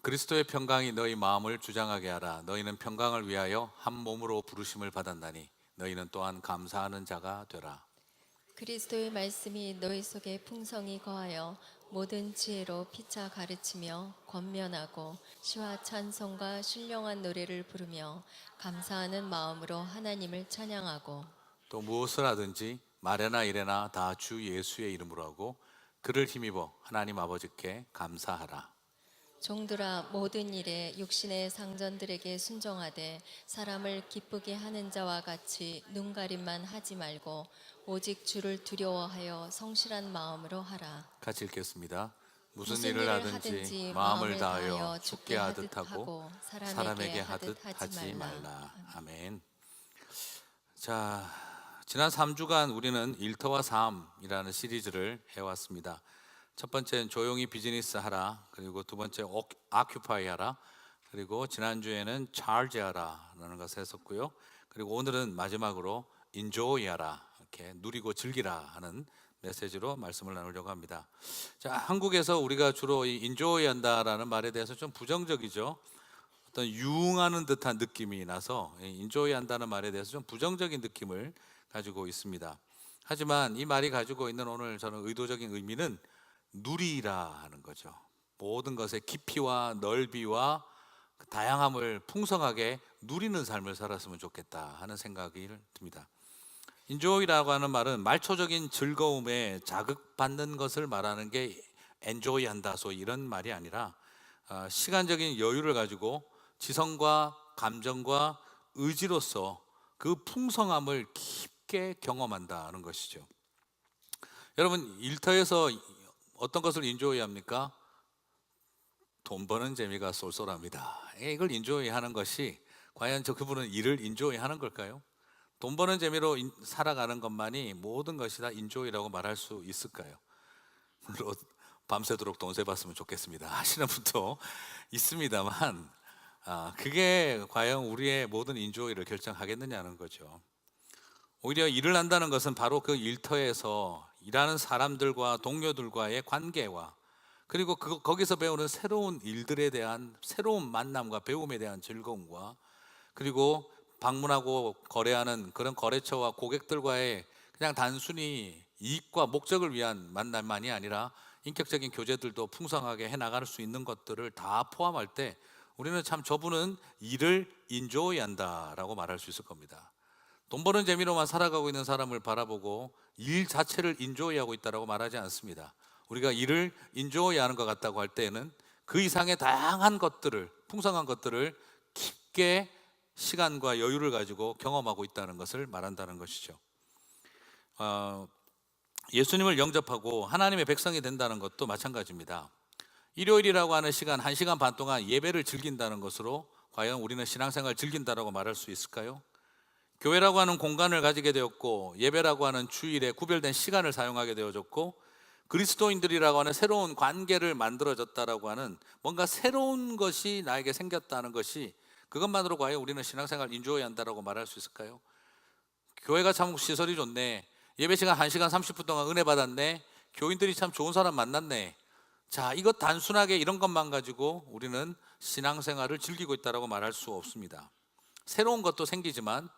그리스도의 평강이 너희 마음을 주장하게 하라. 너희는 평강을 위하여 한 몸으로 부르심을 받았나니 너희는 또한 감사하는 자가 되라. 그리스도의 말씀이 너희 속에 풍성히 거하여 모든 지혜로 피차 가르치며 권면하고 시와 찬송과 신령한 노래를 부르며 감사하는 마음으로 하나님을 찬양하고 또 무엇을 하든지 말에나 이래나 다 주 예수의 이름으로 하고 그를 힘입어 하나님 아버지께 감사하라. 종들아 모든 일에 육신의 상전들에게 순종하되 사람을 기쁘게 하는 자와 같이 눈가림만 하지 말고 오직 주를 두려워하여 성실한 마음으로 하라. 같이 읽겠습니다. 무슨 일을 하든지 마음을 다하여 주께 하듯 하고 사람에게 하듯 하지 말라. 아멘. 자, 지난 3주간 우리는 일터와 삶이라는 시리즈를 해왔습니다. 첫 번째는 조용히 비즈니스 하라, 그리고 두 번째 오큐파이 하라, 그리고 지난주에는 charge 하라라는 것을 했었고요. 그리고 오늘은 마지막으로 enjoy 하라, 이렇게 누리고 즐기라 하는 메시지로 말씀을 나누려고 합니다. 자, 한국에서 우리가 주로 이 enjoy 한다라는 말에 대해서 좀 부정적이죠. 어떤 유흥하는 듯한 느낌이 나서 enjoy 한다는 말에 대해서 좀 부정적인 느낌을 가지고 있습니다. 하지만 이 말이 가지고 있는 오늘 저는 의도적인 의미는 누리라 하는 거죠. 모든 것의 깊이와 넓이와 다양함을 풍성하게 누리는 삶을 살았으면 좋겠다 하는 생각이 듭니다. enjoy라고 하는 말은 말초적인 즐거움에 자극받는 것을 말하는 게 enjoy 한다, 소위 이런 말이 아니라 시간적인 여유를 가지고 지성과 감정과 의지로서 그 풍성함을 깊게 경험한다는 것이죠. 여러분, 일터에서 어떤 것을 인조이 합니까? 돈 버는 재미가 쏠쏠합니다. 이걸 인조이 하는 것이 과연 그분은 일을 인조이 하는 걸까요? 돈 버는 재미로 살아가는 것만이 모든 것이 다 인조이라고 말할 수 있을까요? 물론 밤새도록 돈 세봤으면 좋겠습니다 하시는 분도 있습니다만 그게 과연 우리의 모든 인조이를 결정하겠느냐는 거죠. 오히려 일을 한다는 것은 바로 그 일터에서 일하는 사람들과 동료들과의 관계와 그리고 거기서 배우는 새로운 일들에 대한 새로운 만남과 배움에 대한 즐거움과 그리고 방문하고 거래하는 그런 거래처와 고객들과의 그냥 단순히 이익과 목적을 위한 만남만이 아니라 인격적인 교제들도 풍성하게 해나갈 수 있는 것들을 다 포함할 때 우리는 참 저분은 일을 인조이 한다라고 말할 수 있을 겁니다. 돈 버는 재미로만 살아가고 있는 사람을 바라보고 일 자체를 인조이하고 있다라고 말하지 않습니다. 우리가 일을 인조이하는 것 같다고 할 때에는 그 이상의 다양한 것들을, 풍성한 것들을 깊게 시간과 여유를 가지고 경험하고 있다는 것을 말한다는 것이죠. 예수님을 영접하고 하나님의 백성이 된다는 것도 마찬가지입니다. 일요일이라고 하는 시간, 1시간 반 동안 예배를 즐긴다는 것으로 과연 우리는 신앙생활을 즐긴다라고 말할 수 있을까요? 교회라고 하는 공간을 가지게 되었고 예배라고 하는 주일에 구별된 시간을 사용하게 되어졌고 그리스도인들이라고 하는 새로운 관계를 만들어졌다라고 하는 뭔가 새로운 것이 나에게 생겼다는 것이 그것만으로 과연 우리는 신앙생활을 인조해야 한다라고 말할 수 있을까요? 교회가 참 시설이 좋네, 예배 시간 1시간 30분 동안 은혜 받았네, 교인들이 참 좋은 사람 만났네. 자, 이것 단순하게 이런 것만 가지고 우리는 신앙생활을 즐기고 있다라고 말할 수 없습니다. 새로운 것도 생기지만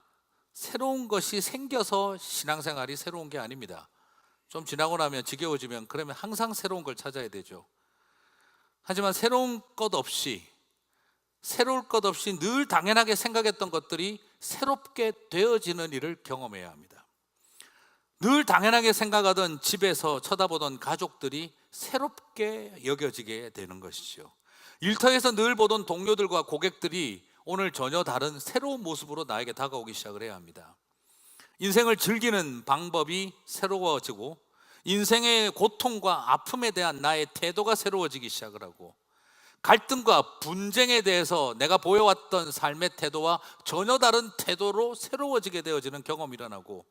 새로운 것이 생겨서 신앙생활이 새로운 게 아닙니다. 좀 지나고 나면 지겨워지면 그러면 항상 새로운 걸 찾아야 되죠. 하지만 새로울 것 없이 늘 당연하게 생각했던 것들이 새롭게 되어지는 일을 경험해야 합니다. 늘 당연하게 생각하던 집에서 쳐다보던 가족들이 새롭게 여겨지게 되는 것이죠. 일터에서 늘 보던 동료들과 고객들이 오늘 전혀 다른 새로운 모습으로 나에게 다가오기 시작을 해야 합니다. 인생을 즐기는 방법이 새로워지고 인생의 고통과 아픔에 대한 나의 태도가 새로워지기 시작을 하고 갈등과 분쟁에 대해서 내가 보여왔던 삶의 태도와 전혀 다른 태도로 새로워지게 되어지는 경험이 일어나고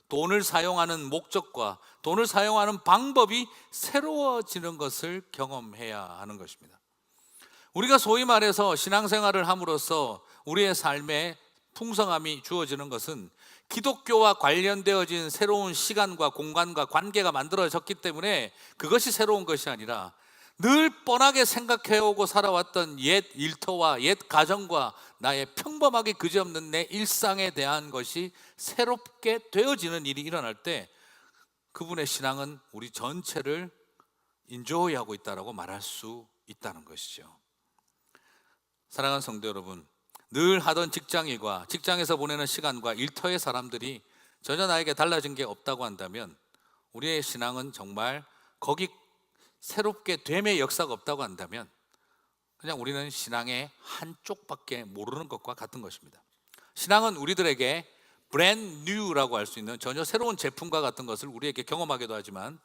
돈을 사용하는 목적과 돈을 사용하는 방법이 새로워지는 것을 경험해야 하는 것입니다. 우리가 소위 말해서 신앙생활을 함으로써 우리의 삶에 풍성함이 주어지는 것은 기독교와 관련되어진 새로운 시간과 공간과 관계가 만들어졌기 때문에 그것이 새로운 것이 아니라 늘 뻔하게 생각해오고 살아왔던 옛 일터와 옛 가정과 나의 평범하게 그지없는 내 일상에 대한 것이 새롭게 되어지는 일이 일어날 때 그분의 신앙은 우리 전체를 인조이하고 있다라고 말할 수 있다는 것이죠. 사랑하는 성도 여러분, 늘 하던 직장일과 직장에서 보내는 시간과 일터의 사람들이 전혀 나에게 달라진 게 없다고 한다면 우리의 신앙은 정말 거기 새롭게 됨의 역사가 없다고 한다면 그냥 우리는 신앙의 한쪽밖에 모르는 것과 같은 것입니다. 신앙은 우리들에게 brand new라고 할 수 있는 전혀 새로운 제품과 같은 것을 우리에게 경험하기도 하지만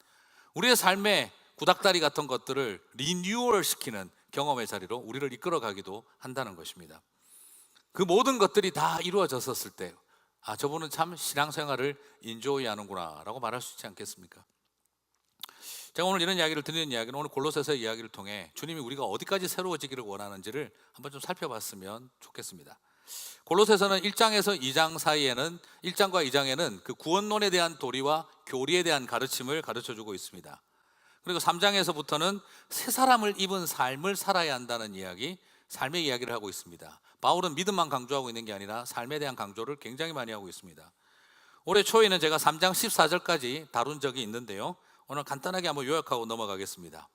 우리의 삶의 구닥다리 같은 것들을 리뉴얼 시키는 경험의 자리로 우리를 이끌어가기도 한다는 것입니다. 그 모든 것들이 다 이루어졌었을 때 저분은 참 신앙생활을 인조이 하는구나 라고 말할 수 있지 않겠습니까? 제가 오늘 이런 이야기를 드리는 이야기는 오늘 골로새서 이야기를 통해 주님이 우리가 어디까지 새로워지기를 원하는지를 한번 좀 살펴봤으면 좋겠습니다. 골로새서는 1장에서 2장 사이에는 1장과 2장에는 그 구원론에 대한 도리와 교리에 대한 가르침을 가르쳐주고 있습니다. 그리고 3장에서부터는 새 사람을 입은 삶을 살아야 한다는 이야기, 삶의 이야기를 하고 있습니다. 바울은 믿음만 강조하고 있는 게 아니라 삶에 대한 강조를 굉장히 많이 하고 있습니다. 올해 초에는 제가 3장 14절까지 다룬 적이 있는데요, 오늘 간단하게 한번 요약하고 넘어가겠습니다.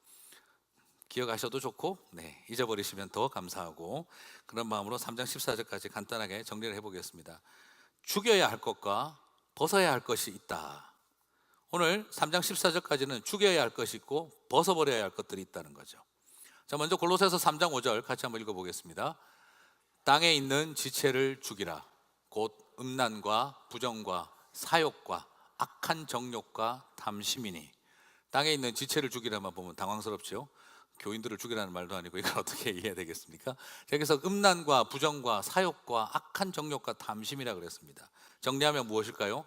기억하셔도 좋고 잊어버리시면 더 감사하고, 그런 마음으로 3장 14절까지 간단하게 정리를 해보겠습니다. 죽여야 할 것과 벗어야 할 것이 있다. 오늘 3장 14절까지는 죽여야 할 것이 있고 벗어버려야 할 것들이 있다는 거죠. 자, 먼저 골로새서 3장 5절 같이 한번 읽어보겠습니다. 땅에 있는 지체를 죽이라. 곧 음란과 부정과 사욕과 악한 정욕과 탐심이니. 땅에 있는 지체를 죽이라만 보면 당황스럽죠. 교인들을 죽이라는 말도 아니고 이걸 어떻게 이해해야 되겠습니까? 여기서 음란과 부정과 사욕과 악한 정욕과 탐심이라 그랬습니다. 정리하면 무엇일까요?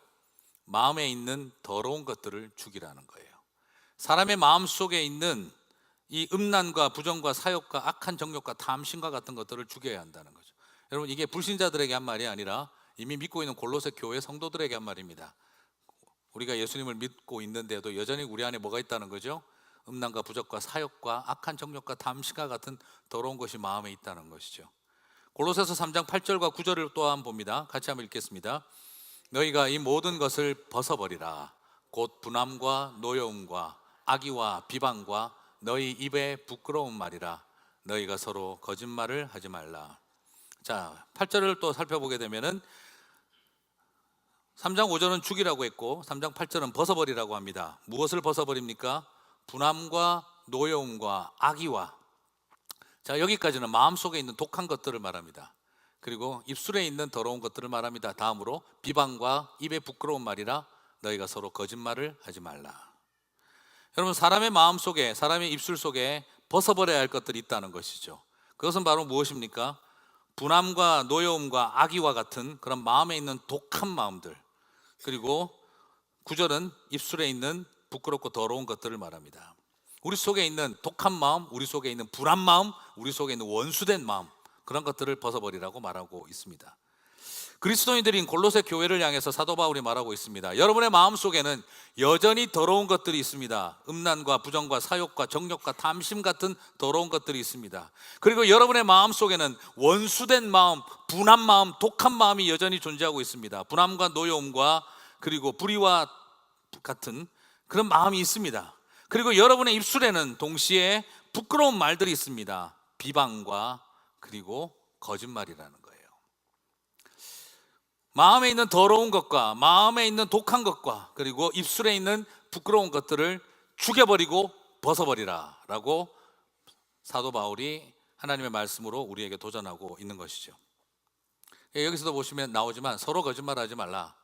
마음에 있는 더러운 것들을 죽이라는 거예요. 사람의 마음 속에 있는 이 음란과 부정과 사욕과 악한 정욕과 탐심과 같은 것들을 죽여야 한다는 거죠. 여러분, 이게 불신자들에게 한 말이 아니라 이미 믿고 있는 골로새 교회 성도들에게 한 말입니다. 우리가 예수님을 믿고 있는데도 여전히 우리 안에 뭐가 있다는 거죠? 음란과 부정과 사욕과 악한 정욕과 탐심과 같은 더러운 것이 마음에 있다는 것이죠. 골로새서 3장 8절과 9절을 또한 봅니다. 같이 한번 읽겠습니다. 너희가 이 모든 것을 벗어버리라. 곧 분함과 노여움과 악의와 비방과 너희 입에 부끄러운 말이라. 너희가 서로 거짓말을 하지 말라. 자, 8절을 또 살펴보게 되면은 3장 5절은 죽이라고 했고 3장 8절은 벗어버리라고 합니다. 무엇을 벗어버립니까? 분함과 노여움과 악의와, 자, 여기까지는 마음속에 있는 독한 것들을 말합니다. 그리고 입술에 있는 더러운 것들을 말합니다. 다음으로 비방과 입에 부끄러운 말이라. 너희가 서로 거짓말을 하지 말라. 여러분, 사람의 마음 속에, 사람의 입술 속에 벗어버려야 할 것들이 있다는 것이죠. 그것은 바로 무엇입니까? 분함과 노여움과 악의와 같은 그런 마음에 있는 독한 마음들, 그리고 9절은 입술에 있는 부끄럽고 더러운 것들을 말합니다. 우리 속에 있는 독한 마음, 우리 속에 있는 불안 마음, 우리 속에 있는 원수된 마음, 그런 것들을 벗어버리라고 말하고 있습니다. 그리스도인들인 골로새 교회를 향해서 사도 바울이 말하고 있습니다. 여러분의 마음속에는 여전히 더러운 것들이 있습니다. 음란과 부정과 사욕과 정욕과 탐심 같은 더러운 것들이 있습니다. 그리고 여러분의 마음속에는 원수된 마음, 분한 마음, 독한 마음이 여전히 존재하고 있습니다. 분함과 노여움과 그리고 불의와 같은 그런 마음이 있습니다. 그리고 여러분의 입술에는 동시에 부끄러운 말들이 있습니다. 비방과 그리고 거짓말이라는 거예요. 마음에 있는 더러운 것과 마음에 있는 독한 것과 그리고 입술에 있는 부끄러운 것들을 죽여버리고 벗어버리라 라고 사도 바울이 하나님의 말씀으로 우리에게 도전하고 있는 것이죠. 여기서도 보시면 나오지만 서로 거짓말하지 말라.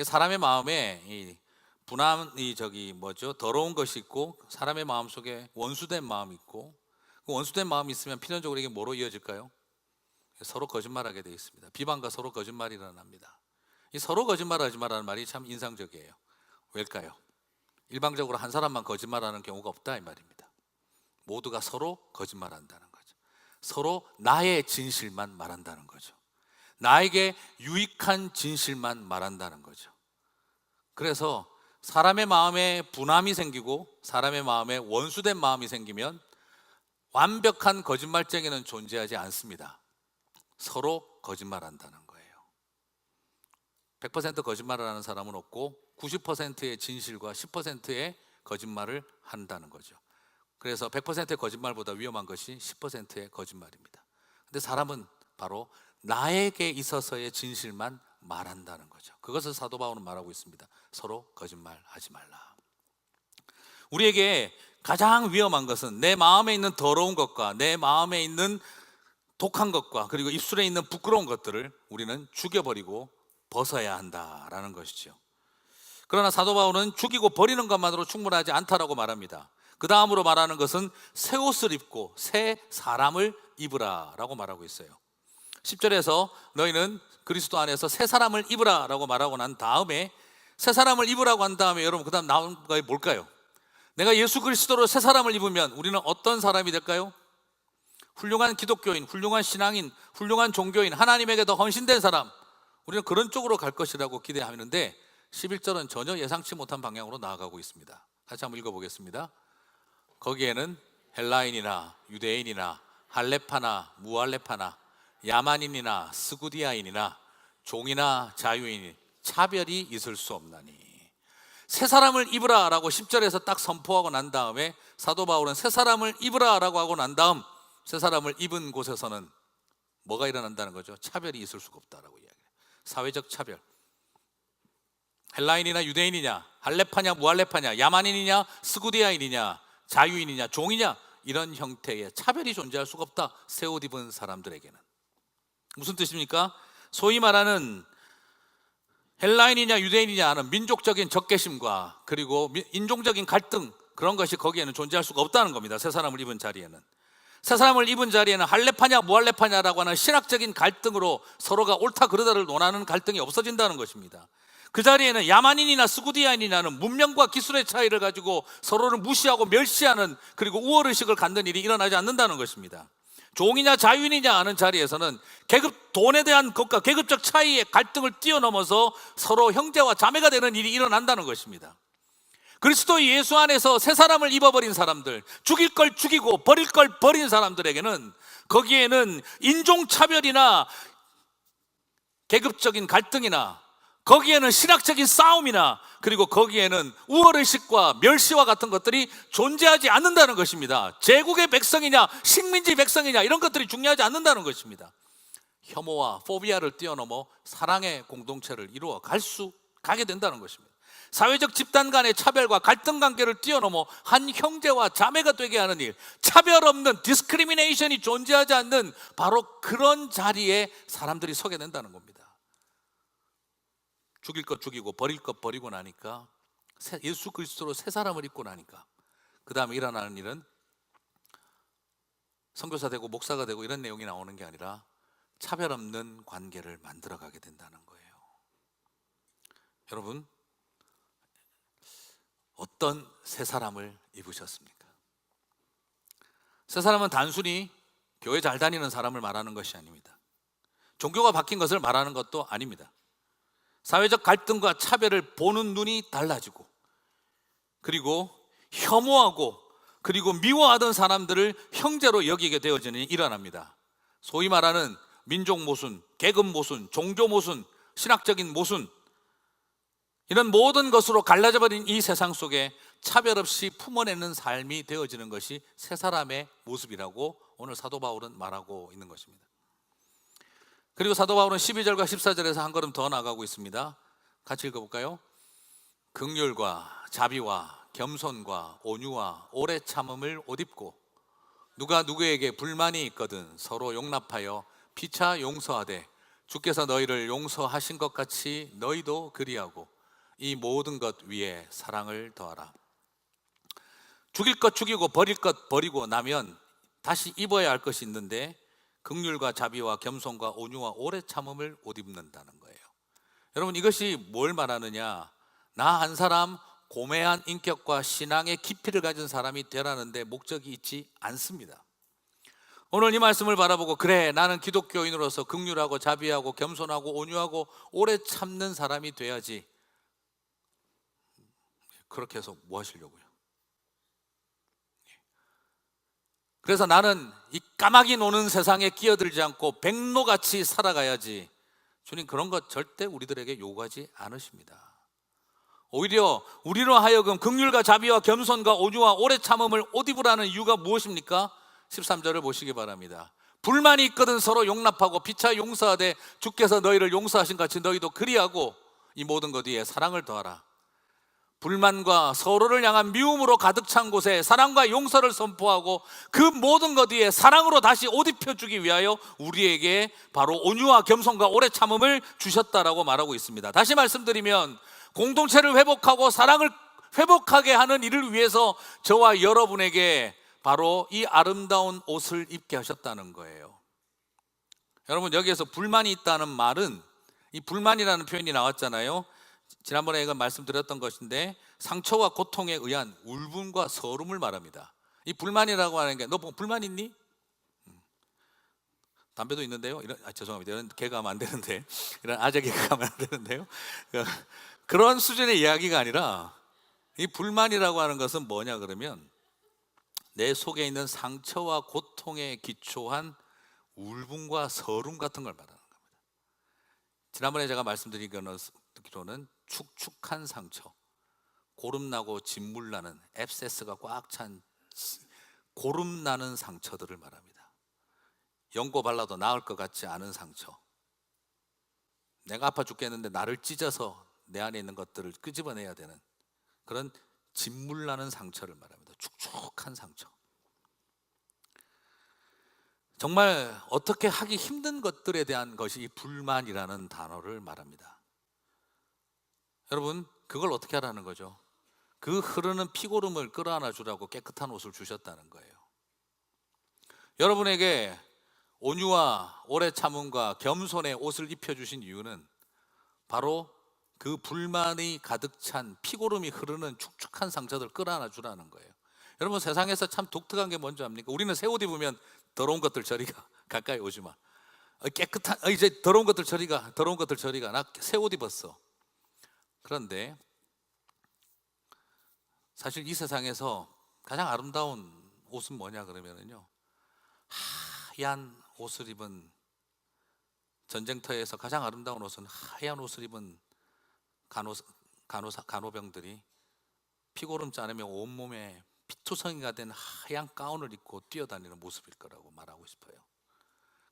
사람의 마음에 이 분함, 더러운 것이 있고 사람의 마음 속에 원수된 마음이 있고, 그 원수된 마음이 있으면 필연적으로 이게 뭐로 이어질까요? 서로 거짓말하게 되어 있습니다. 비방과 서로 거짓말이 일어납니다. 이 서로 거짓말하지 말라는 말이 참 인상적이에요. 왜일까요? 일방적으로 한 사람만 거짓말하는 경우가 없다 이 말입니다. 모두가 서로 거짓말한다는 거죠. 서로 나의 진실만 말한다는 거죠. 나에게 유익한 진실만 말한다는 거죠. 그래서 사람의 마음에 분함이 생기고 사람의 마음에 원수된 마음이 생기면 완벽한 거짓말쟁이는 존재하지 않습니다. 서로 거짓말한다는 거예요. 100% 거짓말을 하는 사람은 없고 90%의 진실과 10%의 거짓말을 한다는 거죠. 그래서 100%의 거짓말보다 위험한 것이 10%의 거짓말입니다. 근데 사람은 바로 나에게 있어서의 진실만 말한다는 거죠. 그것을 사도 바울은 말하고 있습니다. 서로 거짓말하지 말라. 우리에게 가장 위험한 것은 내 마음에 있는 더러운 것과 내 마음에 있는 독한 것과 그리고 입술에 있는 부끄러운 것들을 우리는 죽여버리고 벗어야 한다라는 것이죠. 그러나 사도 바울은 죽이고 버리는 것만으로 충분하지 않다라고 말합니다. 그 다음으로 말하는 것은 새 옷을 입고 새 사람을 입으라 라고 말하고 있어요. 10절에서 너희는 그리스도 안에서 새 사람을 입으라 라고 말하고 난 다음에, 새 사람을 입으라고 한 다음에 여러분 그 다음 나온 거 뭘까요? 내가 예수 그리스도로 새 사람을 입으면 우리는 어떤 사람이 될까요? 훌륭한 기독교인, 훌륭한 신앙인, 훌륭한 종교인, 하나님에게 더 헌신된 사람, 우리는 그런 쪽으로 갈 것이라고 기대하는데 11절은 전혀 예상치 못한 방향으로 나아가고 있습니다. 같이 한번 읽어보겠습니다. 거기에는 헬라인이나 유대인이나 할레파나 무할레파나 야만인이나 스구디아인이나 종이나 자유인이 차별이 있을 수 없나니. 새 사람을 입으라 라고 10절에서 딱 선포하고 난 다음에 사도 바울은 새 사람을 입으라 라고 하고 난 다음 새 사람을 입은 곳에서는 뭐가 일어난다는 거죠? 차별이 있을 수가 없다라고 이야기해요. 사회적 차별. 헬라인이나 유대인이냐, 할레파냐 무할레파냐, 야만인이냐 스구디아인이냐, 자유인이냐 종이냐, 이런 형태의 차별이 존재할 수가 없다. 새 옷 입은 사람들에게는. 무슨 뜻입니까? 소위 말하는 헬라인이냐 유대인이냐 하는 민족적인 적개심과 그리고 인종적인 갈등, 그런 것이 거기에는 존재할 수가 없다는 겁니다. 새 사람을 입은 자리에는. 새 사람을 입은 자리에는 할레파냐 무할레파냐라고 하는 신학적인 갈등으로 서로가 옳다 그르다를 논하는 갈등이 없어진다는 것입니다. 그 자리에는 야만인이나 스구디아인이라는 문명과 기술의 차이를 가지고 서로를 무시하고 멸시하는, 그리고 우월의식을 갖는 일이 일어나지 않는다는 것입니다. 종이냐 자유인이냐 하는 자리에서는 계급, 돈에 대한 것과 계급적 차이의 갈등을 뛰어넘어서 서로 형제와 자매가 되는 일이 일어난다는 것입니다. 그리스도 예수 안에서 새 사람을 입어버린 사람들, 죽일 걸 죽이고 버릴 걸 버린 사람들에게는 거기에는 인종차별이나 계급적인 갈등이나 거기에는 신학적인 싸움이나 그리고 거기에는 우월의식과 멸시와 같은 것들이 존재하지 않는다는 것입니다. 제국의 백성이냐 식민지 백성이냐 이런 것들이 중요하지 않는다는 것입니다. 혐오와 포비아를 뛰어넘어 사랑의 공동체를 이루어 가게 된다는 것입니다. 사회적 집단 간의 차별과 갈등 관계를 뛰어넘어 한 형제와 자매가 되게 하는 일, 차별 없는 디스크리미네이션이 존재하지 않는 바로 그런 자리에 사람들이 서게 된다는 겁니다. 죽일 것 죽이고 버릴 것 버리고 나니까, 예수 그리스도로 새 사람을 입고 나니까 그 다음에 일어나는 일은 선교사 되고 목사가 되고 이런 내용이 나오는 게 아니라 차별 없는 관계를 만들어가게 된다는 거예요. 여러분, 어떤 새 사람을 입으셨습니까? 새 사람은 단순히 교회 잘 다니는 사람을 말하는 것이 아닙니다. 종교가 바뀐 것을 말하는 것도 아닙니다. 사회적 갈등과 차별을 보는 눈이 달라지고, 그리고 혐오하고 그리고 미워하던 사람들을 형제로 여기게 되어지는 일이 일어납니다. 소위 말하는 민족 모순, 계급 모순, 종교 모순, 신학적인 모순, 이런 모든 것으로 갈라져 버린 이 세상 속에 차별 없이 품어내는 삶이 되어지는 것이 새 사람의 모습이라고 오늘 사도 바울은 말하고 있는 것입니다. 그리고 사도 바울은 12절과 14절에서 한 걸음 더 나가고 있습니다. 같이 읽어볼까요? 긍휼과 자비와 겸손과 온유와 오래 참음을 옷 입고 누가 누구에게 불만이 있거든 서로 용납하여 피차 용서하되 주께서 너희를 용서하신 것 같이 너희도 그리하고 이 모든 것 위에 사랑을 더하라. 죽일 것 죽이고 버릴 것 버리고 나면 다시 입어야 할 것이 있는데, 긍휼과 자비와 겸손과 온유와 오래 참음을 옷 입는다는 거예요. 여러분, 이것이 뭘 말하느냐? 나 한 사람 고매한 인격과 신앙의 깊이를 가진 사람이 되라는데 목적이 있지 않습니다. 오늘 이 말씀을 바라보고 그래 나는 기독교인으로서 긍휼하고 자비하고 겸손하고 온유하고 오래 참는 사람이 돼야지, 그렇게 해서 뭐 하시려고요? 그래서 나는 이 까마귀 노는 세상에 끼어들지 않고 백로같이 살아가야지. 주님 그런 것 절대 우리들에게 요구하지 않으십니다. 오히려 우리로 하여금 긍휼과 자비와 겸손과 온유와 오래 참음을 옷 입으라는 이유가 무엇입니까? 13절을 보시기 바랍니다. 불만이 있거든 서로 용납하고 피차 용서하되 주께서 너희를 용서하신 같이 너희도 그리하고 이 모든 것 위에 사랑을 더하라. 불만과 서로를 향한 미움으로 가득 찬 곳에 사랑과 용서를 선포하고 그 모든 것 위에 사랑으로 다시 옷 입혀주기 위하여 우리에게 바로 온유와 겸손과 오래 참음을 주셨다라고 말하고 있습니다. 다시 말씀드리면 공동체를 회복하고 사랑을 회복하게 하는 일을 위해서 저와 여러분에게 바로 이 아름다운 옷을 입게 하셨다는 거예요. 여러분, 여기에서 불만이 있다는 말은, 이 불만이라는 표현이 나왔잖아요. 지난번에 이거 말씀드렸던 것인데 상처와 고통에 의한 울분과 서름을 말합니다. 이 불만이라고 하는 게, 너 불만 있니? 담배도 있는데요. 죄송합니다. 이런 개그하면 안 되는데, 이런 아재 개그하면 안 되는데요. 그런 수준의 이야기가 아니라, 이 불만이라고 하는 것은 뭐냐 그러면 내 속에 있는 상처와 고통에 기초한 울분과 서름 같은 걸 말하는 겁니다. 지난번에 제가 말씀드린 듣기로는 축축한 상처, 고름나고 진물나는 앱세스가 꽉 찬 고름나는 상처들을 말합니다. 연고 발라도 나을 것 같지 않은 상처, 내가 아파 죽겠는데 나를 찢어서 내 안에 있는 것들을 끄집어내야 되는 그런 진물나는 상처를 말합니다. 축축한 상처, 정말 어떻게 하기 힘든 것들에 대한 것이 이 불만이라는 단어를 말합니다. 여러분, 그걸 어떻게 하라는 거죠? 그 흐르는 피고름을 끌어안아 주라고 깨끗한 옷을 주셨다는 거예요. 여러분에게 온유와 오래 참음과 겸손의 옷을 입혀주신 이유는 바로 그 불만이 가득 찬 피고름이 흐르는 축축한 상처들 끌어안아 주라는 거예요. 여러분, 세상에서 참 독특한 게 뭔지 압니까? 우리는 새 옷 입으면 더러운 것들 저리 가, 가까이 오지 마. 깨끗한, 이제 더러운 것들 저리 가, 더러운 것들 저리 가. 나 새 옷 입었어. 그런데 사실 이 세상에서 가장 아름다운 옷은 뭐냐 그러면요, 하얀 옷을 입은, 전쟁터에서 가장 아름다운 옷은 하얀 옷을 입은 간호병들이 피고름 짜내며 온몸에 피투성이가 된 하얀 가운을 입고 뛰어다니는 모습일 거라고 말하고 싶어요.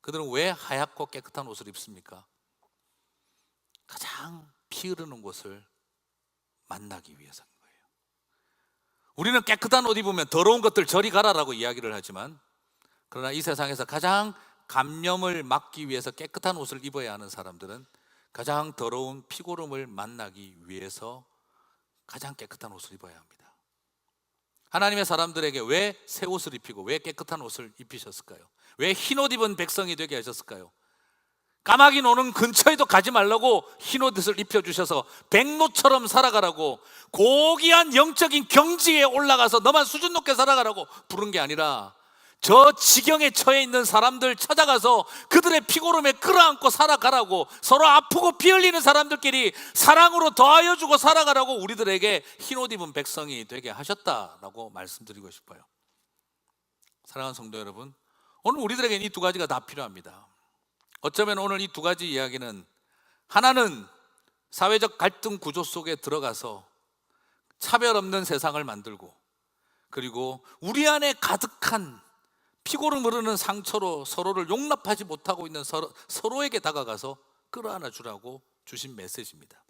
그들은 왜 하얗고 깨끗한 옷을 입습니까? 가장 피 흐르는 곳을 만나기 위해서인 거예요. 우리는 깨끗한 옷 입으면 더러운 것들 저리 가라라고 이야기를 하지만, 그러나 이 세상에서 가장 감염을 막기 위해서 깨끗한 옷을 입어야 하는 사람들은 가장 더러운 피고름을 만나기 위해서 가장 깨끗한 옷을 입어야 합니다. 하나님의 사람들에게 왜 새 옷을 입히고 왜 깨끗한 옷을 입히셨을까요? 왜 흰 옷 입은 백성이 되게 하셨을까요? 까마귀 노는 근처에도 가지 말라고 흰 옷을 입혀주셔서 백로처럼 살아가라고, 고귀한 영적인 경지에 올라가서 너만 수준 높게 살아가라고 부른 게 아니라, 저 지경에 처해 있는 사람들 찾아가서 그들의 피고름에 끌어안고 살아가라고, 서로 아프고 피 흘리는 사람들끼리 사랑으로 더하여 주고 살아가라고 우리들에게 흰옷 입은 백성이 되게 하셨다라고 말씀드리고 싶어요. 사랑하는 성도 여러분, 오늘 우리들에게는 이 두 가지가 다 필요합니다. 어쩌면 오늘 이 두 가지 이야기는, 하나는 사회적 갈등 구조 속에 들어가서 차별 없는 세상을 만들고, 그리고 우리 안에 가득한 피고름 흐르는 상처로 서로를 용납하지 못하고 있는 서로에게 다가가서 끌어안아 주라고 주신 메시지입니다.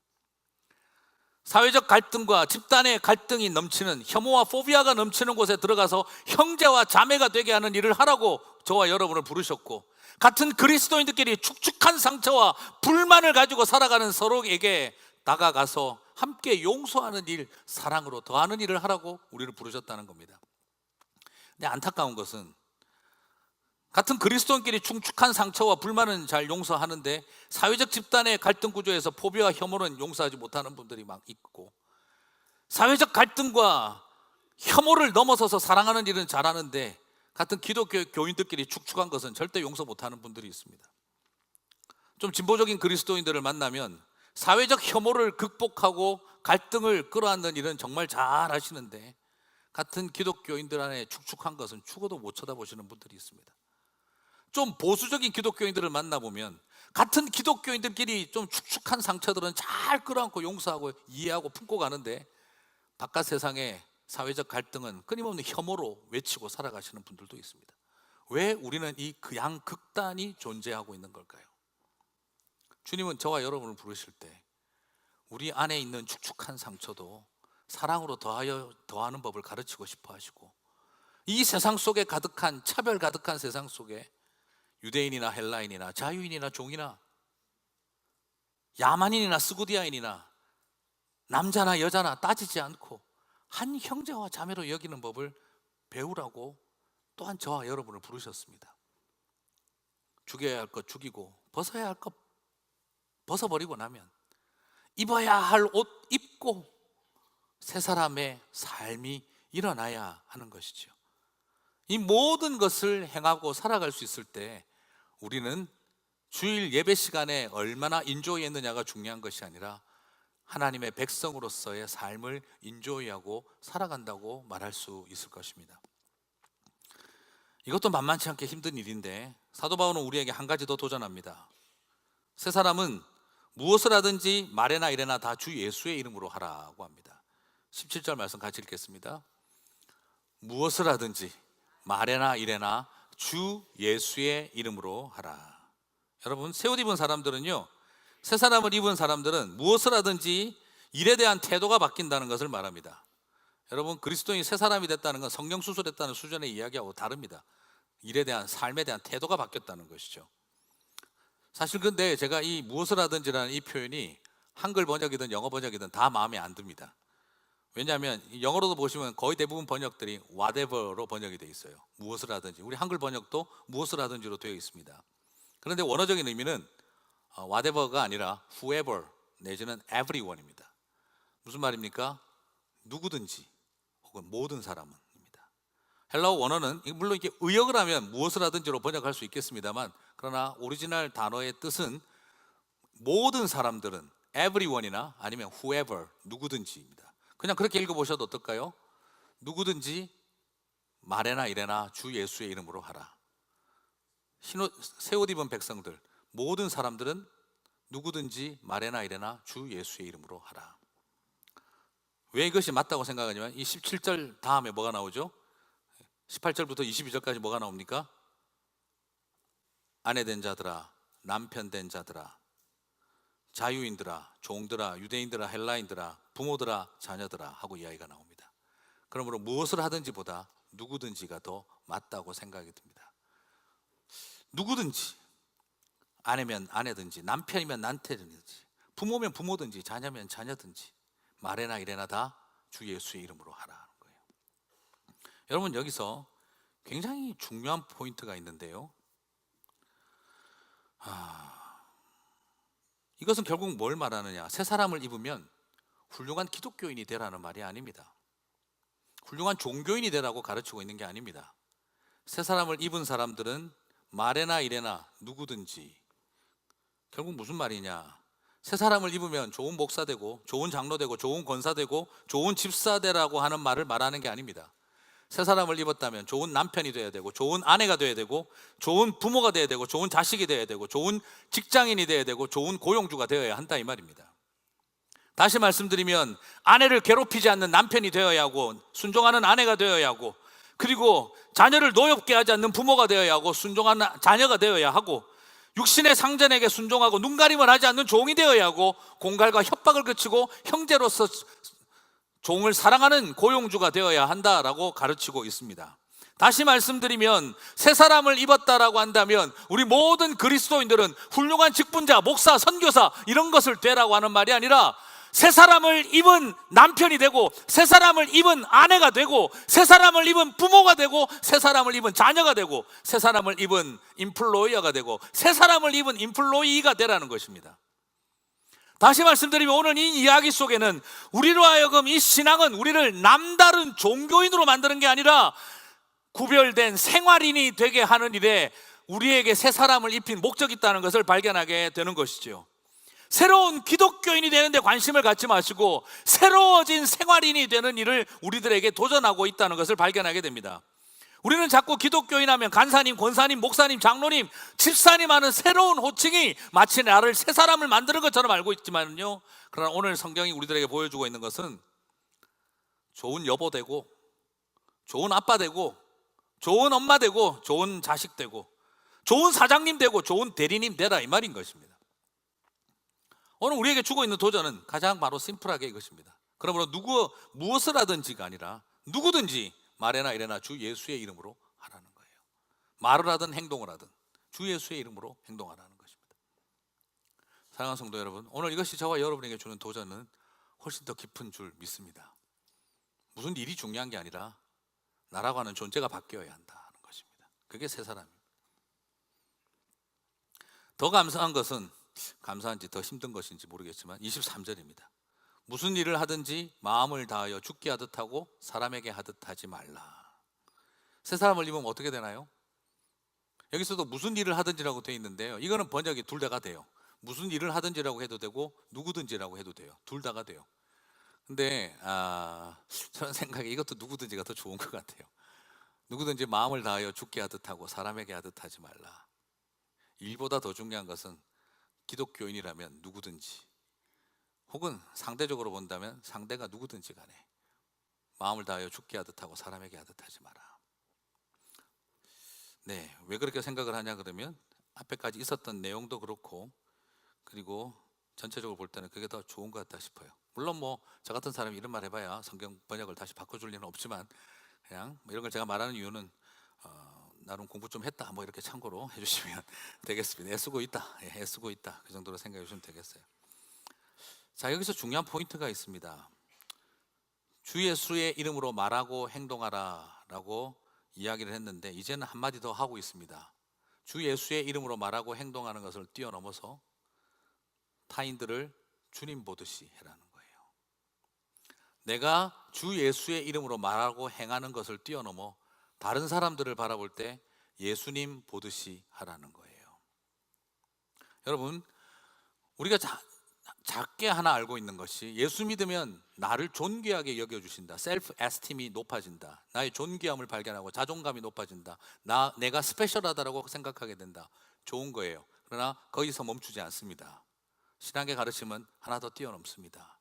사회적 갈등과 집단의 갈등이 넘치는, 혐오와 포비아가 넘치는 곳에 들어가서 형제와 자매가 되게 하는 일을 하라고 저와 여러분을 부르셨고, 같은 그리스도인들끼리 축축한 상처와 불만을 가지고 살아가는 서로에게 다가가서 함께 용서하는 일, 사랑으로 더하는 일을 하라고 우리를 부르셨다는 겁니다. 근데 안타까운 것은, 같은 그리스도인끼리 축축한 상처와 불만은 잘 용서하는데 사회적 집단의 갈등 구조에서 포비와 혐오는 용서하지 못하는 분들이 막 있고, 사회적 갈등과 혐오를 넘어서서 사랑하는 일은 잘하는데 같은 기독교 교인들끼리 축축한 것은 절대 용서 못하는 분들이 있습니다. 좀 진보적인 그리스도인들을 만나면 사회적 혐오를 극복하고 갈등을 끌어안는 일은 정말 잘 하시는데, 같은 기독교인들 안에 축축한 것은 죽어도 못 쳐다보시는 분들이 있습니다. 좀 보수적인 기독교인들을 만나보면 같은 기독교인들끼리 좀 축축한 상처들은 잘 끌어안고 용서하고 이해하고 품고 가는데 바깥 세상의 사회적 갈등은 끊임없는 혐오로 외치고 살아가시는 분들도 있습니다. 왜 우리는 이 양극단이 존재하고 있는 걸까요? 주님은 저와 여러분을 부르실 때 우리 안에 있는 축축한 상처도 사랑으로 더하는 법을 가르치고 싶어 하시고, 이 세상 속에 가득한 차별 가득한 세상 속에 유대인이나 헬라인이나 자유인이나 종이나 야만인이나 스구디아인이나 남자나 여자나 따지지 않고 한 형제와 자매로 여기는 법을 배우라고 또한 저와 여러분을 부르셨습니다. 죽여야 할 것 죽이고 벗어야 할 것 벗어버리고 나면 입어야 할 옷 입고 새 사람의 삶이 일어나야 하는 것이죠. 이 모든 것을 행하고 살아갈 수 있을 때 우리는 주일 예배 시간에 얼마나 인조이했느냐가 중요한 것이 아니라 하나님의 백성으로서의 삶을 인조이하고 살아간다고 말할 수 있을 것입니다. 이것도 만만치 않게 힘든 일인데 사도 바울은 우리에게 한 가지 더 도전합니다. 새 사람은 무엇을 하든지 말에나 이래나 다 주 예수의 이름으로 하라고 합니다. 17절 말씀 같이 읽겠습니다. 무엇을 하든지 말에나 이래나 주 예수의 이름으로 하라. 여러분, 새 옷 입은 사람들은요, 새 사람을 입은 사람들은 무엇을 하든지 일에 대한 태도가 바뀐다는 것을 말합니다. 여러분, 그리스도인이 새 사람이 됐다는 건 성령 수술했다는 수준의 이야기하고 다릅니다. 일에 대한 삶에 대한 태도가 바뀌었다는 것이죠. 사실 근데 제가 이 무엇을 하든지라는 이 표현이 한글 번역이든 영어 번역이든 다 마음에 안 듭니다. 왜냐하면 영어로도 보시면 거의 대부분 번역들이 whatever로 번역이 되어 있어요. 무엇을 하든지. 우리 한글 번역도 무엇을 하든지로 되어 있습니다. 그런데 원어적인 의미는 whatever가 아니라 whoever 내지는 everyone입니다. 무슨 말입니까? 누구든지 혹은 모든 사람은 입니다. 헬라어 원어는 물론 이게 의역을 하면 무엇을 하든지로 번역할 수 있겠습니다만, 그러나 오리지널 단어의 뜻은 모든 사람들은 everyone이나 아니면 whoever 누구든지입니다. 그냥 그렇게 읽어보셔도 어떨까요? 누구든지 말에나 이래나 주 예수의 이름으로 하라. 새 옷 입은 백성들, 모든 사람들은 누구든지 말에나 이래나 주 예수의 이름으로 하라. 왜 이것이 맞다고 생각하냐면 이 17절 다음에 뭐가 나오죠? 18절부터 22절까지 뭐가 나옵니까? 아내 된 자들아, 남편 된 자들아, 자유인들아, 종들아, 유대인들아, 헬라인들아, 부모들아, 자녀들아 하고 이야기가 나옵니다. 그러므로 무엇을 하든지보다 누구든지가 더 맞다고 생각이 듭니다. 누구든지, 아내면 아내든지, 남편이면 남편이든지, 부모면 부모든지, 자녀면 자녀든지 말에나 이래나 다 주 예수의 이름으로 하라는 거예요. 여러분, 여기서 굉장히 중요한 포인트가 있는데요. 이것은 결국 뭘 말하느냐? 새 사람을 입으면 훌륭한 기독교인이 되라는 말이 아닙니다. 훌륭한 종교인이 되라고 가르치고 있는 게 아닙니다. 새 사람을 입은 사람들은 말에나 이래나 누구든지, 결국 무슨 말이냐? 새 사람을 입으면 좋은 목사 되고 좋은 장로 되고 좋은 권사 되고 좋은 집사 되라고 하는 말을 말하는 게 아닙니다. 새 사람을 입었다면 좋은 남편이 돼야 되고 좋은 아내가 돼야 되고 좋은 부모가 돼야 되고 좋은 자식이 돼야 되고 좋은 직장인이 돼야 되고 좋은 고용주가 되어야 한다 이 말입니다. 다시 말씀드리면 아내를 괴롭히지 않는 남편이 되어야 하고 순종하는 아내가 되어야 하고, 그리고 자녀를 노엽게 하지 않는 부모가 되어야 하고 순종하는 자녀가 되어야 하고, 육신의 상전에게 순종하고 눈가림을 하지 않는 종이 되어야 하고, 공갈과 협박을 그치고 형제로서 종을 사랑하는 고용주가 되어야 한다라고 가르치고 있습니다. 다시 말씀드리면 새 사람을 입었다라고 한다면 우리 모든 그리스도인들은 훌륭한 직분자, 목사, 선교사 이런 것을 되라고 하는 말이 아니라 새 사람을 입은 남편이 되고 새 사람을 입은 아내가 되고 새 사람을 입은 부모가 되고 새 사람을 입은 자녀가 되고 새 사람을 입은 인플로이어가 되고 새 사람을 입은 인플로이가 되라는 것입니다. 다시 말씀드리면 오늘 이 이야기 속에는 우리로 하여금 이 신앙은 우리를 남다른 종교인으로 만드는 게 아니라 구별된 생활인이 되게 하는 일에 우리에게 새 사람을 입힌 목적이 있다는 것을 발견하게 되는 것이죠. 새로운 기독교인이 되는 데 관심을 갖지 마시고 새로워진 생활인이 되는 일을 우리들에게 도전하고 있다는 것을 발견하게 됩니다. 우리는 자꾸 기독교인 하면 간사님, 권사님, 목사님, 장로님, 집사님 하는 새로운 호칭이 마치 나를 새 사람을 만드는 것처럼 알고 있지만요, 그러나 오늘 성경이 우리들에게 보여주고 있는 것은 좋은 여보 되고 좋은 아빠 되고 좋은 엄마 되고 좋은 자식 되고 좋은 사장님 되고 좋은 대리님 되라, 이 말인 것입니다. 오늘 우리에게 주고 있는 도전은 가장 바로 심플하게 이것입니다. 그러므로 무엇을 하든지가 아니라 누구든지 말해나 이래나 주 예수의 이름으로 하라는 거예요. 말을 하든 행동을 하든 주 예수의 이름으로 행동하라는 것입니다. 사랑하는 성도 여러분, 오늘 이것이 저와 여러분에게 주는 도전은 훨씬 더 깊은 줄 믿습니다. 무슨 일이 중요한 게 아니라 나라고 하는 존재가 바뀌어야 한다는 것입니다. 그게 새 사람입니다. 더 감사한 것은, 감사한지 더 힘든 것인지 모르겠지만 23절입니다. 무슨 일을 하든지 마음을 다하여 죽게 하듯 하고 사람에게 하듯 하지 말라. 새 사람을 입으면 어떻게 되나요? 여기서도 무슨 일을 하든지라고 되어 있는데요, 이거는 번역이 둘 다가 돼요. 무슨 일을 하든지라고 해도 되고 누구든지라고 해도 돼요. 둘 다가 돼요. 근데 저는 생각에 이것도 누구든지가 더 좋은 것 같아요. 누구든지 마음을 다하여 죽게 하듯 하고 사람에게 하듯 하지 말라. 일보다 더 중요한 것은 기독교인이라면 누구든지, 혹은 상대적으로 본다면 상대가 누구든지 간에 마음을 다하여 죽게 하듯 하고 사람에게 하듯 하지 마라. 네, 왜 그렇게 생각을 하냐 그러면 앞에까지 있었던 내용도 그렇고, 그리고 전체적으로 볼 때는 그게 더 좋은 것 같다 싶어요. 물론 뭐 저 같은 사람이 이런 말 해봐야 성경 번역을 다시 바꿔줄 리는 없지만, 그냥 뭐 이런 걸 제가 말하는 이유는 나름 공부 좀 했다 뭐 이렇게 참고로 해주시면 되겠습니다. 애쓰고 있다, 애쓰고 있다, 그 정도로 생각해 주시면 되겠어요. 자, 여기서 중요한 포인트가 있습니다. 주 예수의 이름으로 말하고 행동하라 라고 이야기를 했는데, 이제는 한마디 더 하고 있습니다. 주 예수의 이름으로 말하고 행동하는 것을 뛰어넘어서 타인들을 주님 보듯이 해라는 거예요. 내가 주 예수의 이름으로 말하고 행하는 것을 뛰어넘어 다른 사람들을 바라볼 때 예수님 보듯이 하라는 거예요. 여러분, 우리가 작게 하나 알고 있는 것이, 예수 믿으면 나를 존귀하게 여겨주신다, 셀프 에스팀이 높아진다, 나의 존귀함을 발견하고 자존감이 높아진다, 내가 스페셜하다라고 생각하게 된다, 좋은 거예요. 그러나 거기서 멈추지 않습니다. 신앙의 가르침은 하나 더 뛰어넘습니다.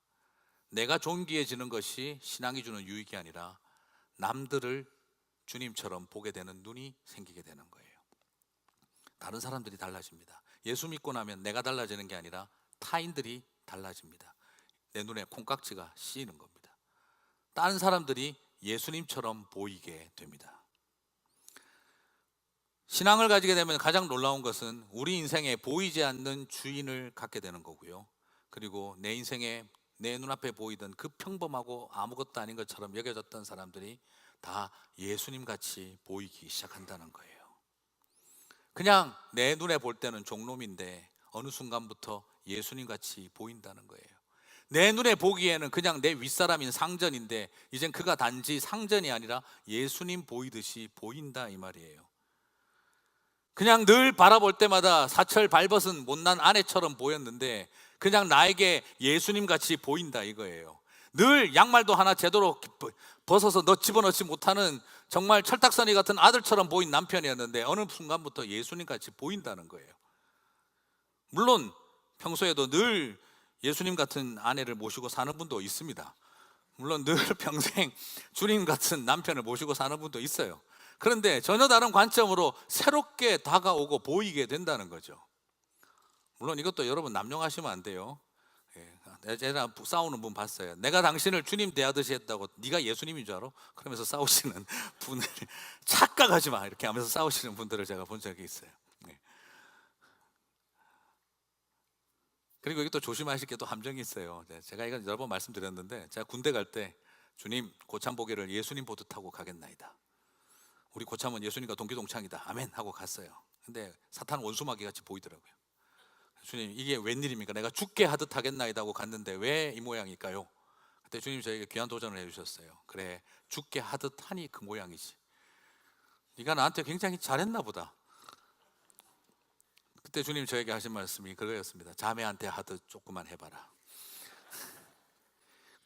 내가 존귀해지는 것이 신앙이 주는 유익이 아니라 남들을 주님처럼 보게 되는 눈이 생기게 되는 거예요. 다른 사람들이 달라집니다. 예수 믿고 나면 내가 달라지는 게 아니라 타인들이 달라집니다. 내 눈에 콩깍지가 씌이는 겁니다. 다른 사람들이 예수님처럼 보이게 됩니다. 신앙을 가지게 되면 가장 놀라운 것은 우리 인생에 보이지 않는 주인을 갖게 되는 거고요, 그리고 내 인생에 내 눈앞에 보이던 그 평범하고 아무것도 아닌 것처럼 여겨졌던 사람들이 다 예수님 같이 보이기 시작한다는 거예요. 그냥 내 눈에 볼 때는 종놈인데 어느 순간부터 예수님 같이 보인다는 거예요. 내 눈에 보기에는 그냥 내 윗사람인 상전인데 이젠 그가 단지 상전이 아니라 예수님 보이듯이 보인다, 이 말이에요. 그냥 늘 바라볼 때마다 사철 발벗은 못난 아내처럼 보였는데 그냥 나에게 예수님 같이 보인다, 이거예요. 늘 양말도 하나 제대로 벗어서 집어넣지 못하는 정말 철딱서니 같은 아들처럼 보인 남편이었는데 어느 순간부터 예수님 같이 보인다는 거예요. 물론 평소에도 늘 예수님 같은 아내를 모시고 사는 분도 있습니다. 물론 늘 평생 주님 같은 남편을 모시고 사는 분도 있어요. 그런데 전혀 다른 관점으로 새롭게 다가오고 보이게 된다는 거죠. 물론 이것도 여러분 남용하시면 안 돼요. 제가 싸우는 분 봤어요. 내가 당신을 주님 대하듯이 했다고 네가 예수님인 줄 알아? 그러면서 싸우시는 분을, 착각하지 마 이렇게 하면서 싸우시는 분들을 제가 본 적이 있어요. 그리고 이것도 조심하실 게 또 함정이 있어요. 제가 이건 여러 번 말씀드렸는데, 제가 군대 갈 때 주님 고참 보기를 예수님 보듯 하고 가겠나이다. 우리 고참은 예수님과 동기동창이다, 아멘 하고 갔어요. 근데 사탄 원수마귀 같이 보이더라고요. 주님, 이게 웬일입니까? 내가 죽게 하듯 하겠나이다 하고 갔는데 왜 이 모양일까요? 그때 주님 저에게 귀한 도전을 해주셨어요. 그래, 죽게 하듯 하니 그 모양이지. 네가 나한테 굉장히 잘했나 보다. 그때 주님 저에게 하신 말씀이 그거였습니다. 자매한테 하듯 조금만 해봐라.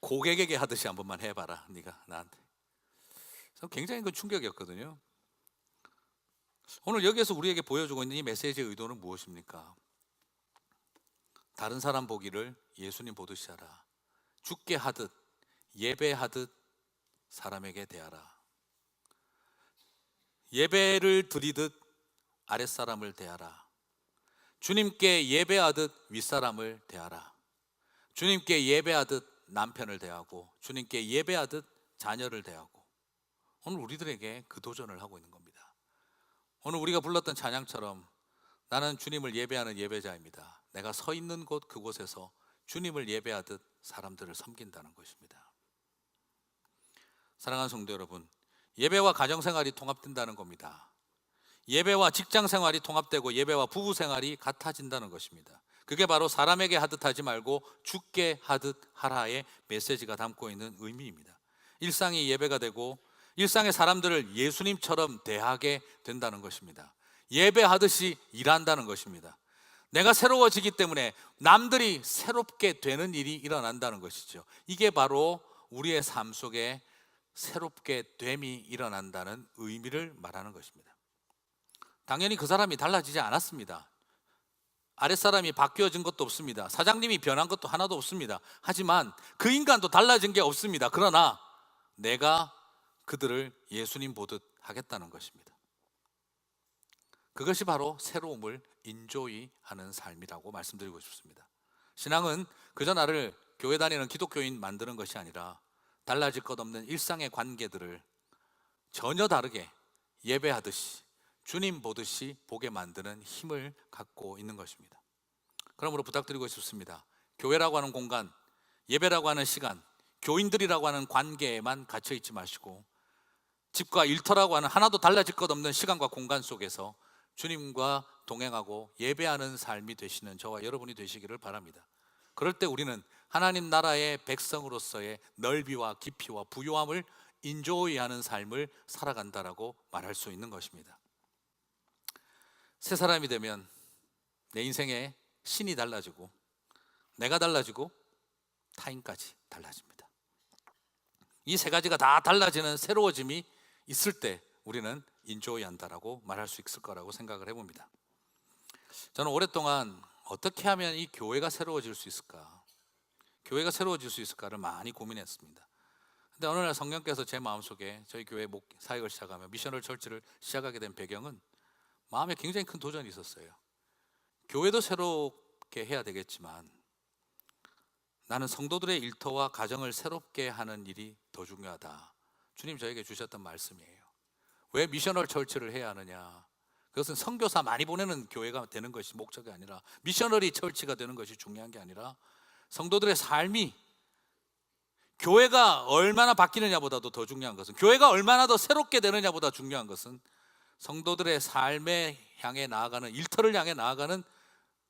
고객에게 하듯이 한 번만 해봐라. 네가 나한테. 굉장히 그 충격이었거든요. 오늘 여기에서 우리에게 보여주고 있는 이 메시지의 의도는 무엇입니까? 다른 사람 보기를 예수님 보듯이 하라. 죽게 하듯 예배하듯 사람에게 대하라. 예배를 드리듯 아랫사람을 대하라. 주님께 예배하듯 윗사람을 대하라. 주님께 예배하듯 남편을 대하고 주님께 예배하듯 자녀를 대하고. 오늘 우리들에게 그 도전을 하고 있는 겁니다. 오늘 우리가 불렀던 찬양처럼 나는 주님을 예배하는 예배자입니다. 내가 서 있는 곳 그곳에서 주님을 예배하듯 사람들을 섬긴다는 것입니다. 사랑하는 성도 여러분, 예배와 가정생활이 통합된다는 겁니다. 예배와 직장생활이 통합되고 예배와 부부생활이 같아진다는 것입니다. 그게 바로 사람에게 하듯 하지 말고 주께 하듯 하라의 메시지가 담고 있는 의미입니다. 일상이 예배가 되고 일상의 사람들을 예수님처럼 대하게 된다는 것입니다. 예배하듯이 일한다는 것입니다. 내가 새로워지기 때문에 남들이 새롭게 되는 일이 일어난다는 것이죠. 이게 바로 우리의 삶 속에 새롭게 됨이 일어난다는 의미를 말하는 것입니다. 당연히 그 사람이 달라지지 않았습니다. 아랫사람이 바뀌어진 것도 없습니다. 사장님이 변한 것도 하나도 없습니다. 하지만 그 인간도 달라진 게 없습니다. 그러나 내가 그들을 예수님 보듯 하겠다는 것입니다. 그것이 바로 새로움을 인조이하는 삶이라고 말씀드리고 싶습니다. 신앙은 그저 나를 교회 다니는 기독교인 만드는 것이 아니라 달라질 것 없는 일상의 관계들을 전혀 다르게 예배하듯이 주님 보듯이 보게 만드는 힘을 갖고 있는 것입니다. 그러므로 부탁드리고 싶습니다. 교회라고 하는 공간, 예배라고 하는 시간, 교인들이라고 하는 관계에만 갇혀 있지 마시고 집과 일터라고 하는 하나도 달라질 것 없는 시간과 공간 속에서 주님과 동행하고 예배하는 삶이 되시는 저와 여러분이 되시기를 바랍니다. 그럴 때 우리는 하나님 나라의 백성으로서의 넓이와 깊이와 부요함을 인조이하는 삶을 살아간다라고 말할 수 있는 것입니다. 새 사람이 되면 내 인생에 신이 달라지고 내가 달라지고 타인까지 달라집니다. 이 세 가지가 다 달라지는 새로워짐이 있을 때 우리는 인조이한다라고 말할 수 있을 거라고 생각을 해봅니다. 저는 오랫동안 어떻게 하면 이 교회가 새로워질 수 있을까, 교회가 새로워질 수 있을까를 많이 고민했습니다. 근데 어느 날 성령께서 제 마음속에 저희 교회 사역을 시작하며 미셔널 철치를 시작하게 된 배경은 마음에 굉장히 큰 도전이 있었어요. 교회도 새롭게 해야 되겠지만 나는 성도들의 일터와 가정을 새롭게 하는 일이 더 중요하다. 주님 저에게 주셨던 말씀이에요. 왜 미셔널 철치를 해야 하느냐? 그것은 선교사 많이 보내는 교회가 되는 것이 목적이 아니라, 미셔너리 철치가 되는 것이 중요한 게 아니라, 성도들의 삶이 교회가 얼마나 바뀌느냐보다도 더 중요한 것은, 교회가 얼마나 더 새롭게 되느냐보다 중요한 것은 성도들의 삶에 향해 나아가는, 일터를 향해 나아가는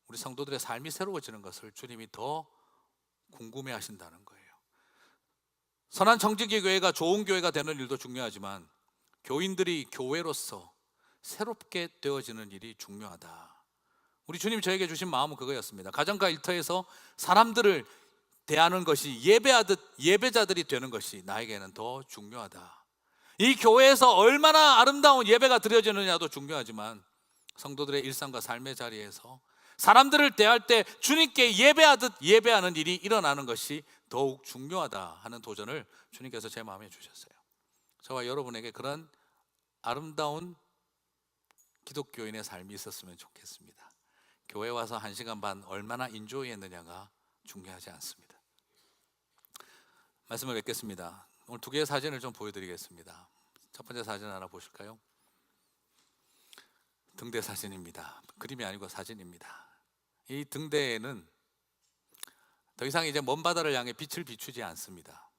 우리 성도들의 삶이 새로워지는 것을 주님이 더 궁금해 하신다는 거예요. 선한 청지기 교회가 좋은 교회가 되는 일도 중요하지만 교인들이 교회로서 새롭게 되어지는 일이 중요하다. 우리 주님 저에게 주신 마음은 그거였습니다. 가정과 일터에서 사람들을 대하는 것이 예배하듯 예배자들이 되는 것이 나에게는 더 중요하다. 이 교회에서 얼마나 아름다운 예배가 드려지느냐도 중요하지만 성도들의 일상과 삶의 자리에서 사람들을 대할 때 주님께 예배하듯 예배하는 일이 일어나는 것이 더욱 중요하다 하는 도전을 주님께서 제 마음에 주셨어요. 저와 여러분에게 그런 아름다운 기독교인의 삶이 있었으면 좋겠습니다. 교회 와서 1시간 반 얼마나 인조이했느냐가 중요하지 않습니다. 말씀을 맺겠습니다. 오늘 2개의 사진을 좀 보여드리겠습니다. 첫 번째 사진 하나 보실까요? 등대 사진입니다. 그림이 아니고 사진입니다. 이 등대에는 더 이상 이제 먼 바다를 향해 빛을 비추지 않습니다.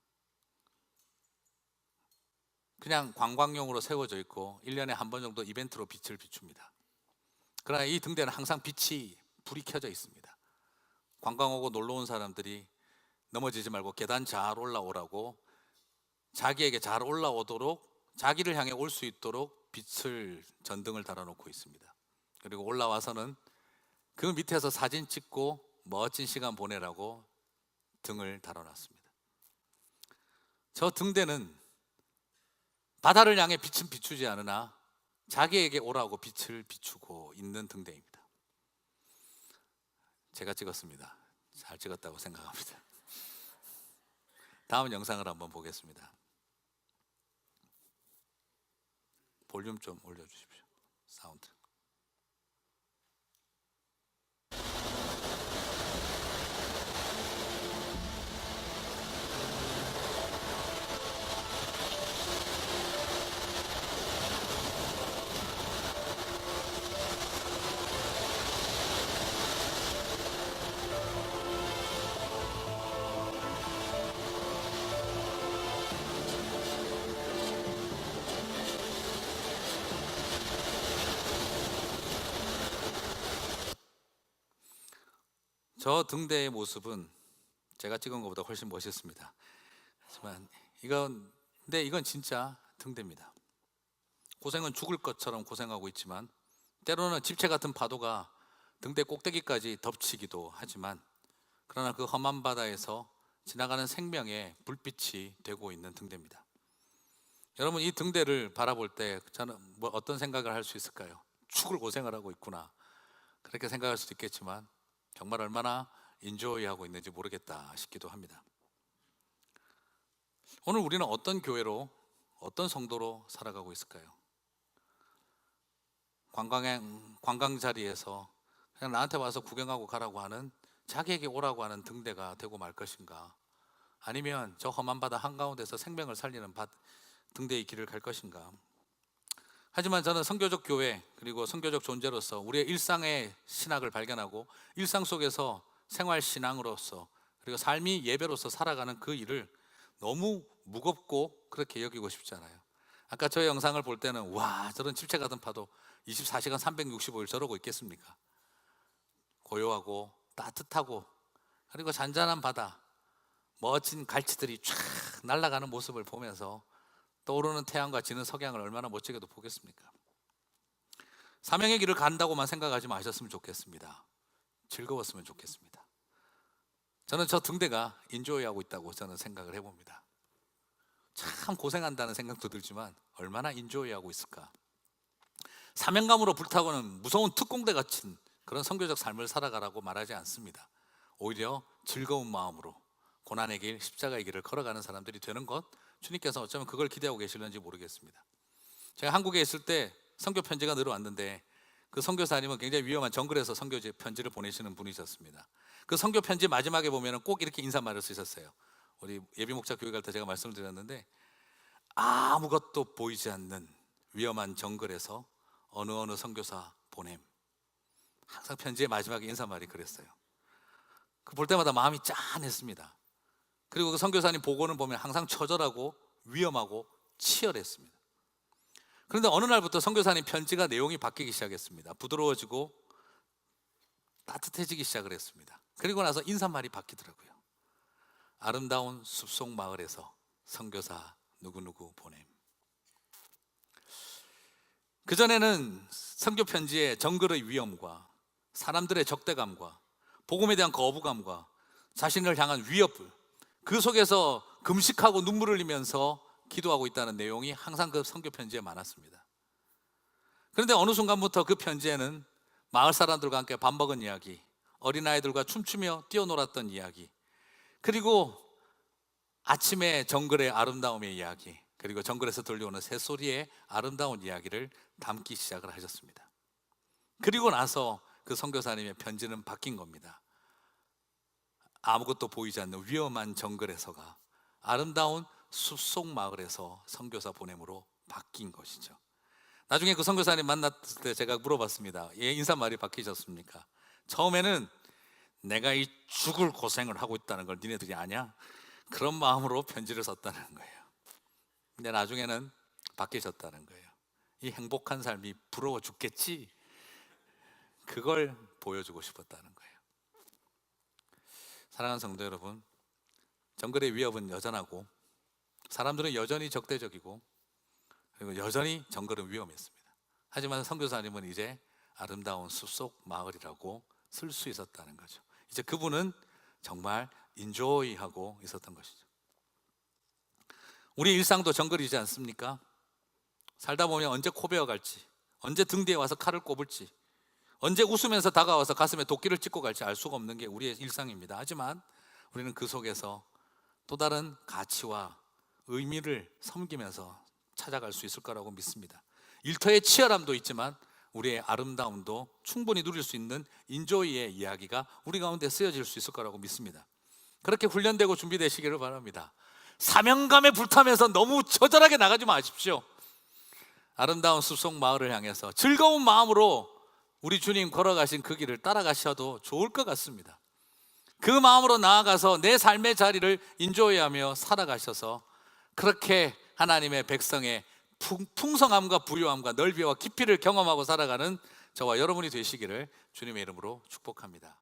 그냥 관광용으로 세워져 있고 1년에 한 번 정도 이벤트로 빛을 비춥니다. 그러나 이 등대는 항상 불이 켜져 있습니다. 관광 오고 놀러 온 사람들이 넘어지지 말고 계단 잘 올라오라고, 자기에게 잘 올라오도록, 자기를 향해 올 수 있도록 빛을, 전등을 달아놓고 있습니다. 그리고 올라와서는 그 밑에서 사진 찍고 멋진 시간 보내라고 등을 달아놨습니다. 저 등대는 바다를 향해 빛은 비추지 않으나 자기에게 오라고 빛을 비추고 있는 등대입니다. 제가 찍었습니다. 잘 찍었다고 생각합니다. 다음 영상을 한번 보겠습니다. 볼륨 좀 올려주십시오. 사운드. 저 등대의 모습은 제가 찍은 것보다 훨씬 멋있습니다. 하지만 이건 진짜 등대입니다. 고생은 죽을 것처럼 고생하고 있지만 때로는 집체 같은 파도가 등대 꼭대기까지 덮치기도 하지만, 그러나 그 험한 바다에서 지나가는 생명의 불빛이 되고 있는 등대입니다. 여러분, 이 등대를 바라볼 때 저는 어떤 생각을 할 수 있을까요? 죽을 고생을 하고 있구나, 그렇게 생각할 수도 있겠지만 정말 얼마나 인조이하고 있는지 모르겠다 싶기도 합니다. 오늘 우리는 어떤 교회로, 어떤 성도로 살아가고 있을까요? 관광 자리에서 그냥 나한테 와서 구경하고 가라고 하는, 자기에게 오라고 하는 등대가 되고 말 것인가, 아니면 저 험한 바다 한가운데서 생명을 살리는 등대의 길을 갈 것인가. 하지만 저는 선교적 교회, 그리고 선교적 존재로서 우리의 일상의 신학을 발견하고 일상 속에서 생활 신앙으로서, 그리고 삶이 예배로서 살아가는 그 일을 너무 무겁고 그렇게 여기고 싶지 않아요. 아까 저 영상을 볼 때는 와, 저런 집체 같은 파도 24시간 365일 저러고 있겠습니까? 고요하고 따뜻하고, 그리고 잔잔한 바다, 멋진 갈치들이 쫙 날아가는 모습을 보면서 떠오르는 태양과 지는 석양을 얼마나 멋지게도 보겠습니까? 사명의 길을 간다고만 생각하지 마셨으면 좋겠습니다. 즐거웠으면 좋겠습니다. 저는 저 등대가 인조이하고 있다고 저는 생각을 해봅니다. 참 고생한다는 생각도 들지만 얼마나 인조이하고 있을까. 사명감으로 불타고는 무서운 특공대 같은 그런 선교적 삶을 살아가라고 말하지 않습니다. 오히려 즐거운 마음으로 고난의 길, 십자가의 길을 걸어가는 사람들이 되는 것, 주님께서 어쩌면 그걸 기대하고 계시는지 모르겠습니다. 제가 한국에 있을 때 선교 편지가 늘어왔는데, 그 선교사님은 굉장히 위험한 정글에서 선교 편지를 보내시는 분이셨습니다. 그 선교 편지 마지막에 보면 꼭 이렇게 인사말을 쓰셨어요. 우리 예비 목자 교회 갈 때 제가 말씀을 드렸는데, 아무것도 보이지 않는 위험한 정글에서 어느 선교사 보냄. 항상 편지의 마지막에 인사말이 그랬어요. 그 볼 때마다 마음이 짠했습니다. 그리고 그 선교사님 보고는 보면 항상 처절하고 위험하고 치열했습니다. 그런데 어느 날부터 선교사님 편지가 내용이 바뀌기 시작했습니다. 부드러워지고 따뜻해지기 시작을 했습니다. 그리고 나서 인사말이 바뀌더라고요. 아름다운 숲속 마을에서 선교사 누구누구 보냄. 그전에는 선교 편지에 정글의 위험과 사람들의 적대감과 복음에 대한 거부감과 자신을 향한 위협을, 그 속에서 금식하고 눈물을 흘리면서 기도하고 있다는 내용이 항상 그 선교 편지에 많았습니다. 그런데 어느 순간부터 그 편지에는 마을 사람들과 함께 밥 먹은 이야기, 어린아이들과 춤추며 뛰어놀았던 이야기, 그리고 아침에 정글의 아름다움의 이야기, 그리고 정글에서 들려오는 새소리의 아름다운 이야기를 담기 시작을 하셨습니다. 그리고 나서 그 선교사님의 편지는 바뀐 겁니다. 아무것도 보이지 않는 위험한 정글에서가 아름다운 숲속 마을에서 선교사 보냄으로 바뀐 것이죠. 나중에 그 선교사님 만났을 때 제가 물어봤습니다. 예, 인사말이 바뀌셨습니까? 처음에는 내가 이 죽을 고생을 하고 있다는 걸 니네들이 아냐? 그런 마음으로 편지를 썼다는 거예요. 근데 나중에는 바뀌셨다는 거예요. 이 행복한 삶이 부러워 죽겠지? 그걸 보여주고 싶었다는 거예요. 사랑하는 성도 여러분, 정글의 위협은 여전하고 사람들은 여전히 적대적이고, 그리고 여전히 정글은 위험했습니다. 하지만 선교사님은 이제 아름다운 숲속 마을이라고 쓸 수 있었다는 거죠. 이제 그분은 정말 인조이하고 있었던 것이죠. 우리 일상도 정글이지 않습니까? 살다 보면 언제 코 베어갈지, 언제 등 뒤에 와서 칼을 꼽을지, 언제 웃으면서 다가와서 가슴에 도끼를 찍고 갈지 알 수가 없는 게 우리의 일상입니다. 하지만 우리는 그 속에서 또 다른 가치와 의미를 섬기면서 찾아갈 수 있을 거라고 믿습니다. 일터의 치열함도 있지만 우리의 아름다움도 충분히 누릴 수 있는 인조이의 이야기가 우리 가운데 쓰여질 수 있을 거라고 믿습니다. 그렇게 훈련되고 준비되시기를 바랍니다. 사명감에 불타면서 너무 처절하게 나가지 마십시오. 아름다운 숲속 마을을 향해서 즐거운 마음으로 우리 주님 걸어가신 그 길을 따라가셔도 좋을 것 같습니다. 그 마음으로 나아가서 내 삶의 자리를 인조이하며 살아가셔서 그렇게 하나님의 백성의 풍성함과 부유함과 넓이와 깊이를 경험하고 살아가는 저와 여러분이 되시기를 주님의 이름으로 축복합니다.